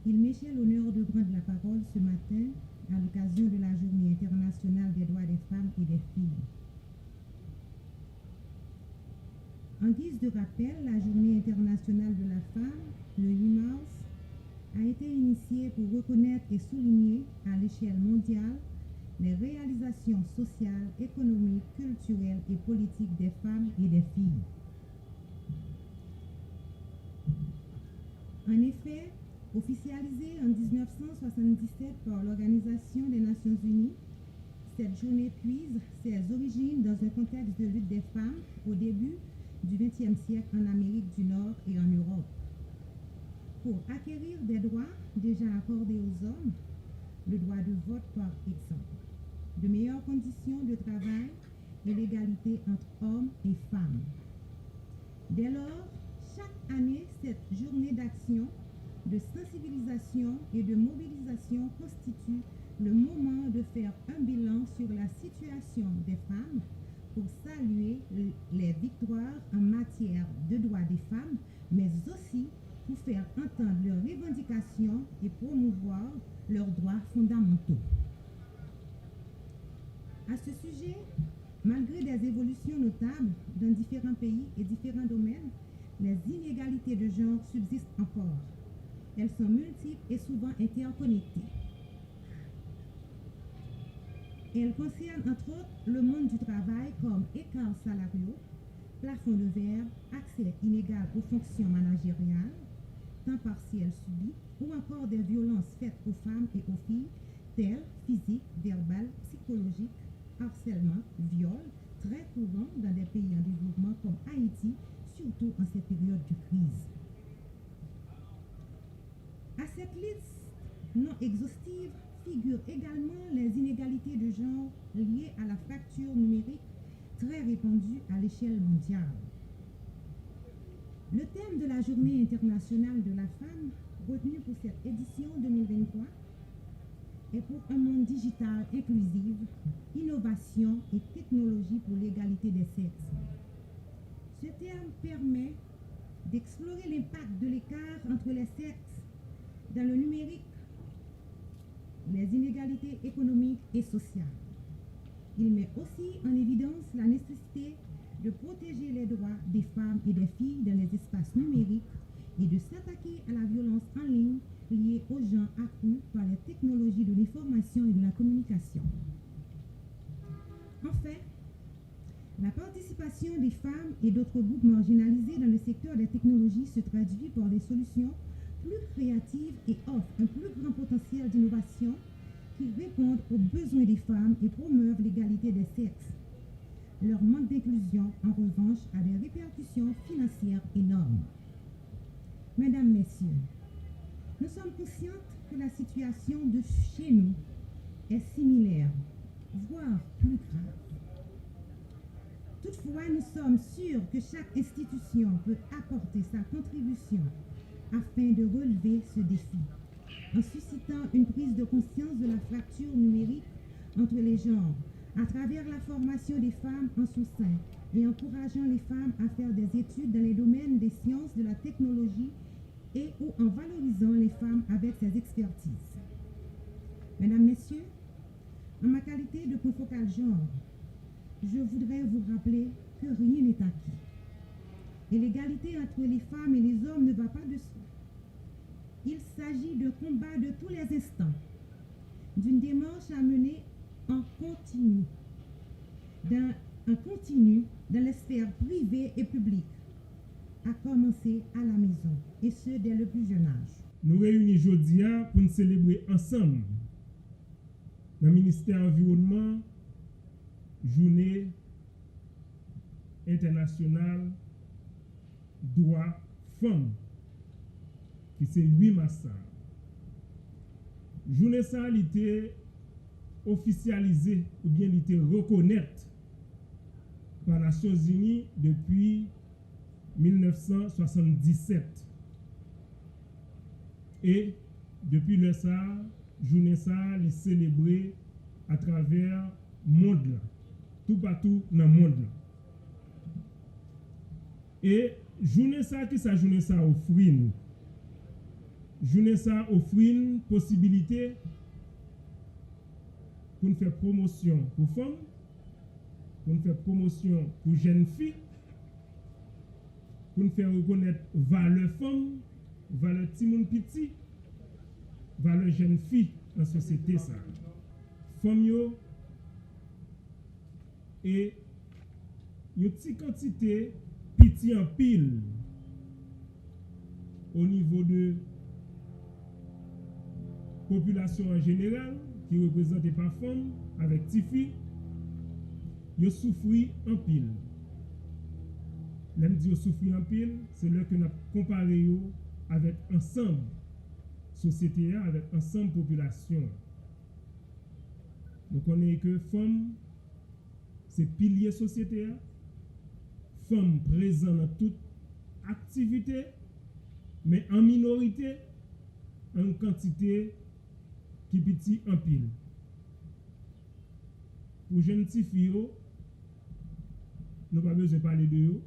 Il m'est cher l'honneur de prendre la parole ce matin à l'occasion de la Journée internationale des droits des femmes et des filles. En guise de rappel, la Journée internationale de la femme, le 8 mars, a été initiée pour reconnaître et souligner à l'échelle mondiale les réalisations sociales, économiques, culturelles et politiques des femmes et des filles. En effet, officialisée en 1977 par l'Organisation des Nations Unies, cette journée puise ses origines dans un contexte de lutte des femmes au début du XXe siècle en Amérique du Nord et en Europe. Pour acquérir des droits déjà accordés aux hommes, le droit de vote par exemple, de meilleures conditions de travail et l'égalité entre hommes et femmes. Dès lors, chaque année, cette journée d'action, de sensibilisation et de mobilisation constitue le moment de faire un bilan sur la situation des femmes pour saluer les victoires en matière de droits des femmes, mais aussi pour faire entendre leurs revendications et promouvoir leurs droits fondamentaux. À ce sujet, malgré des évolutions notables dans différents pays et différents domaines, les inégalités de genre subsistent encore. Elles sont multiples et souvent interconnectées. Elles concernent entre autres le monde du travail comme écarts salariaux, plafond de verre, accès inégal aux fonctions managériales, temps partiel subi, ou encore des violences faites aux femmes et aux filles, telles physiques, verbales, psychologiques, harcèlement, viol, très courant dans des pays en développement comme Haïti, surtout en cette période de crise. À cette liste non exhaustive figurent également les inégalités de genre liées à la fracture numérique très répandue à l'échelle mondiale. Le thème de la Journée internationale de la femme, retenu pour cette édition 2023, est pour un monde digital inclusif, innovation et technologie pour l'égalité des sexes. Ce terme permet d'explorer l'impact de l'écart entre les sexes dans le numérique, les inégalités économiques et sociales. Il met aussi en évidence la nécessité de protéger les droits des femmes et des filles dans les espaces numériques et de s'attaquer à la violence en ligne liée aux gens accrus par les technologies de l'information et de la communication. En fait, la participation des femmes et d'autres groupes marginalisés dans le secteur des technologies se traduit par des solutions plus créatives et offre un plus grand potentiel d'innovation qui répondent aux besoins des femmes et promeuvent l'égalité des sexes. Leur manque d'inclusion, en revanche, a des répercussions financières énormes. Mesdames, Messieurs, nous sommes conscientes que la situation de chez nous est similaire, voire plus grave. Toutefois, nous sommes sûrs que chaque institution peut apporter sa contribution afin de relever ce défi, en suscitant une prise de conscience de la fracture numérique entre les genres, à travers la formation des femmes en son sein et encourageant les femmes à faire des études dans les domaines des sciences, de la technologie et ou en valorisant les femmes avec ses expertises. Mesdames, Messieurs, en ma qualité de point focal genre, je voudrais vous rappeler que rien n'est acquis. Et l'égalité entre les femmes et les hommes ne va pas de soi. Il s'agit de combats de tous les instants, d'une démarche à mener en continu, dans les sphères privées et publiques, à commencer à la maison, et ce dès le plus jeune âge. Nous réunis aujourd'hui pour nous célébrer ensemble, dans le ministère de l'Environnement, Journée internationale droit femmes, qui c'est 8 mars. Journée ça a été officialisée ou bien été reconnaître par les Nations Unies depuis 1977. Et depuis le ça, journée ça est célébrée à travers le monde, tout partout dans le monde. Et journée ça qui sa journée ça offre nous. journée ça offre une possibilité pour nous faire promotion pour femmes, pour nous faire promotion pour jeunes filles, pour nous faire reconnaître valeur femmes, valeur petit monde petit, valeur jeune fille dans la société ça. Femmes yo et une petite quantité petit en pile au niveau de population en général qui représentée par femmes avec petites filles, yo souffri en pile. L'aime dit yo souffri en pile, c'est là que nous comparé yo avec ensemble société avec ensemble population. Nous connaissons que femmes c'est pilier société, femmes présentes dans toute activité, mais en minorité, en quantité qui petit en pile. Pour jeunes petites filles, nous n'avons pas besoin de parler de eux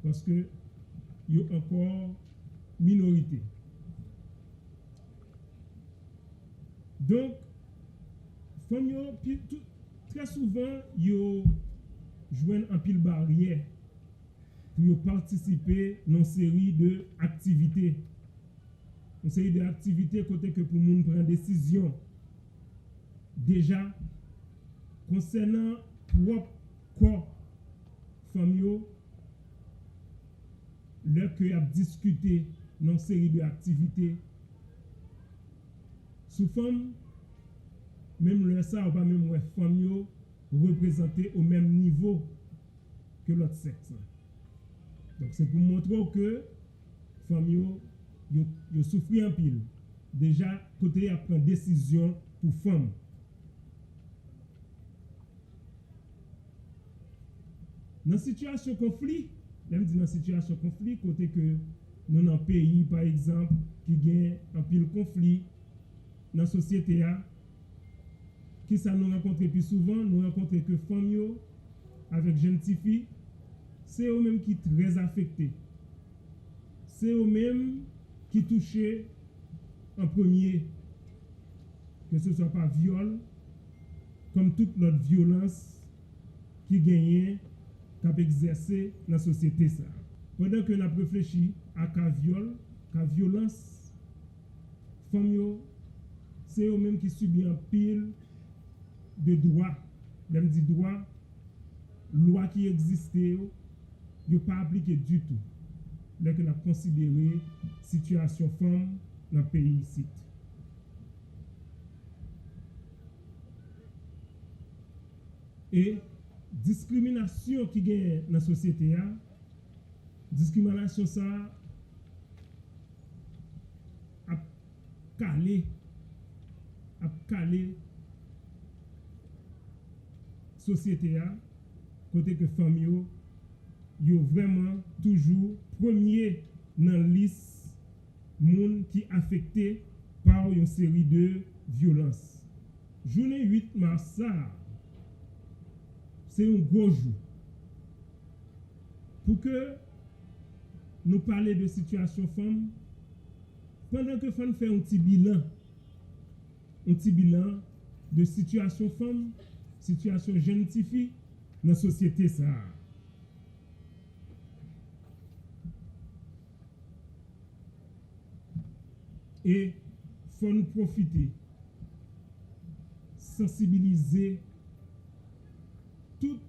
parce que ils sont encore minorité. Donc, femmes, très souvent, ils jouent un pile barrière pour participer à une série d'activités. Une série d'activités côté que pour nous prendre décision. Déjà, concernant propre corps, femmes, leur que a discuté dans une série d'activités. Sous forme, même le ça, ou pas même les femmes représentées au même niveau que l'autre sexe. Donc c'est pour montrer que les femmes yo souffrent en pile. Déjà, côté à prendre décision pour femmes. Dans la situation de conflit, même dans la situation de conflit, côté que nous dans un pays, par exemple, qui gagne un pile conflit dans la société, qui ça nous rencontre plus souvent, nous rencontrons que femmes avec jeunes filles, c'est eux-mêmes qui sont très affectés. C'est eux-mêmes qui touchent en premier, que ce soit par viol, comme toute notre violence qui gagne, qui a exercé dans la société. Ça. Pendant que nous avons réfléchi à la violence, femmes, c'est eux-mêmes qui subissent un pile de droits. Même dit droits, loi qui existait, ils n'ont pas appliqué du tout. Là que nous avons considéré la situation femme dans le pays ici. Et discrimination qui gagne dans la société, discrimination ça a calé société côté que famille yo vraiment toujours premier dans la liste monde qui affecté par une série de violences. Journée 8 mars c'est un gros jour. Pour que nous parlions de situation femme, pendant que femme fait un petit bilan de situation femme, situation jeune fille dans la société ça. Et il faut nous profiter, sensibiliser tout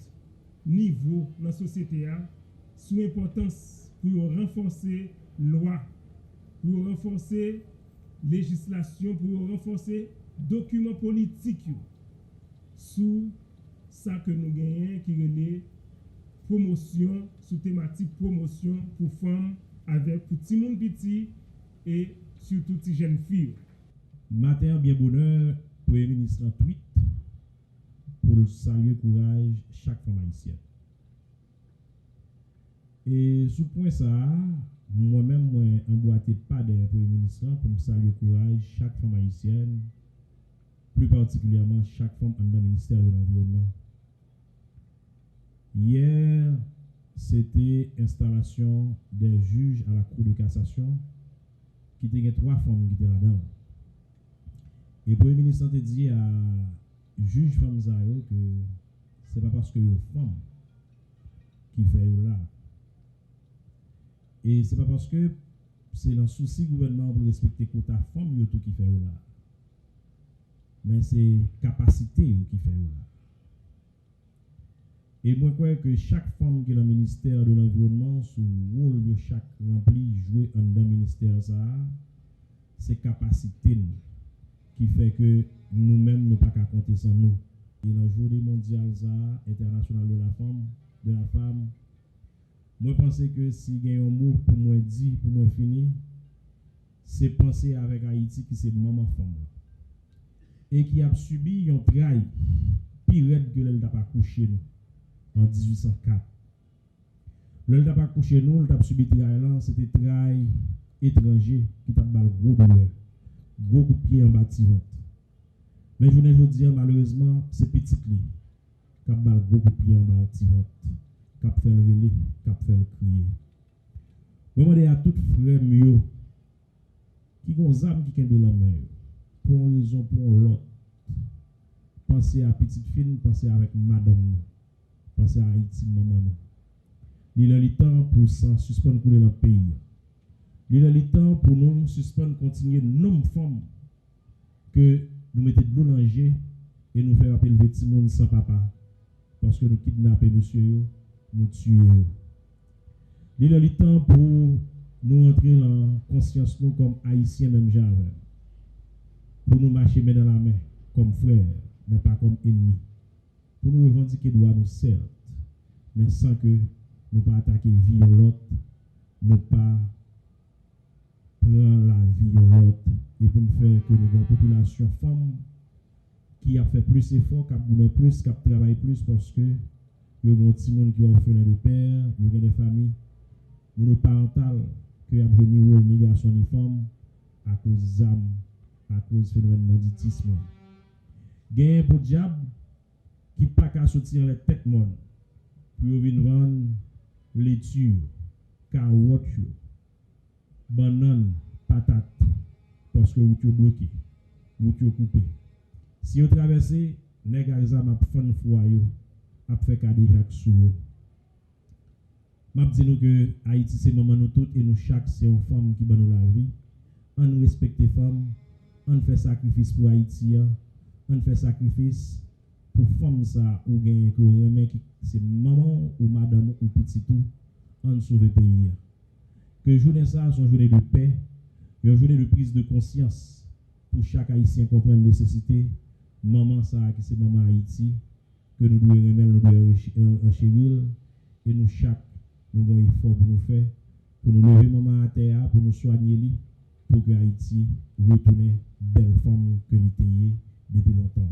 niveau dans la société sur l'importance pour renforcer la loi, pour renforcer la législation, pour renforcer les documents politiques sous ça que nous gagnons qui est promotion, sous thématique promotion pour femmes avec pour petit monde petit et surtout les jeunes filles. Matin, bien bonheur, Premier ministre en tweet pour saluer courage chaque femme haïtienne. Et sous point ça, moi-même, moi, emboîté pas de Premier ministre pour me saluer courage chaque femme haïtienne, plus particulièrement chaque femme dans le ministère de l'Environnement. Hier, c'était installation des juges à la Cour de cassation qui était 3 femmes qui étaient là-dedans. Et le Premier ministre a dit à juge femme Zaro que c'est pas parce que les femmes qui fait là. Et c'est pas parce que c'est un souci gouvernement pour respecter quota femmes tout qui fait là. Mais c'est capacité qui fait là. Et moi, je crois que chaque femme qui est dans le ministère de l'Environnement, sous le rôle de chaque rempli, jouer dans le ministère, c'est capacité qui fait que nous-mêmes, nous pas qu'à compter sans nous. Et dans la journée mondiale internationale de la femme, moi, je pense que si il y a un mot pour moi dire, pour moi finir, c'est penser avec Haïti qui c'est maman femme. Et qui a subi un trahi pire que elle n'a pas couché nous. En 1804. Le n'a pas couché nous, le n'a subi trahi, c'était trahi étranger qui t'a bal gros douleur, gros coup de pied en bâtiment. Mais je ne dis malheureusement, c'est petit li qui a bal gros coup de pied en bâtiment, qui a fait le relais, qui a fait le crier. Moi, je dis à tout frère mieux qui ont des âmes qui ont la main, pour une raison, pour l'autre. Pensez à petite fille, pensez avec madame. Pensez à Haïti, maman. Il a le temps pour suspendre couler dans le pays. Il a le temps pour nous suspendre continuer nos femmes que nous mettons de l'eau dans le jet et nous faire appeler le petit monde sans papa. Parce que nous kidnappons monsieur, nous tuons. Il a le temps pour nous entrer dans conscience nous comme haïtiens même j'avais. Pour nous marcher main dans la main comme frères, mais pas comme ennemis. Pour nous revendiquer droit nous certes, mais sans que nous pas attaquer vie de l'autre, nous pas prendre la vie de l'autre, et pour nous faire que nous avons une population femme qui a fait plus d'efforts, qui a goûté plus, qui a travaillé plus, parce que il y a des petits monde qui ont orphelin de père, il y a des familles monoparentales qui ont venu ni garçon ni femme à cause d'âme, à cause du phénomène banditisme. Il y a un beau diable qui pas qu'à sortir les têtes monde pour venir vendre laitue, carottes, bananes, patates parce que vous êtes bloqué, vous êtes coupé. Si vous traversez, les gars m'a fait foyer, a fait cadeau Jacques sou. M'a dit nous que Haïti c'est maman nous toutes et nous chaque c'est une femme qui bat nous la vie. On respecte les femmes, on fait sacrifice pour Haïti, on fait sacrifice pour femmes ça ou gagner que remet c'est maman ou madame ou petit tout on sauve le pays. Que journée ça sont journée de paix, une journée de prise de conscience pour chaque haïtien comprendre la nécessité maman ça qui c'est maman Haïti que nous devons remettre nous devons enchérir et nous chaque nous avons effort pour nous faire pour nous lever maman à terre pour nous soigner lui pour que Haïti retourne belle femme que nous était depuis longtemps.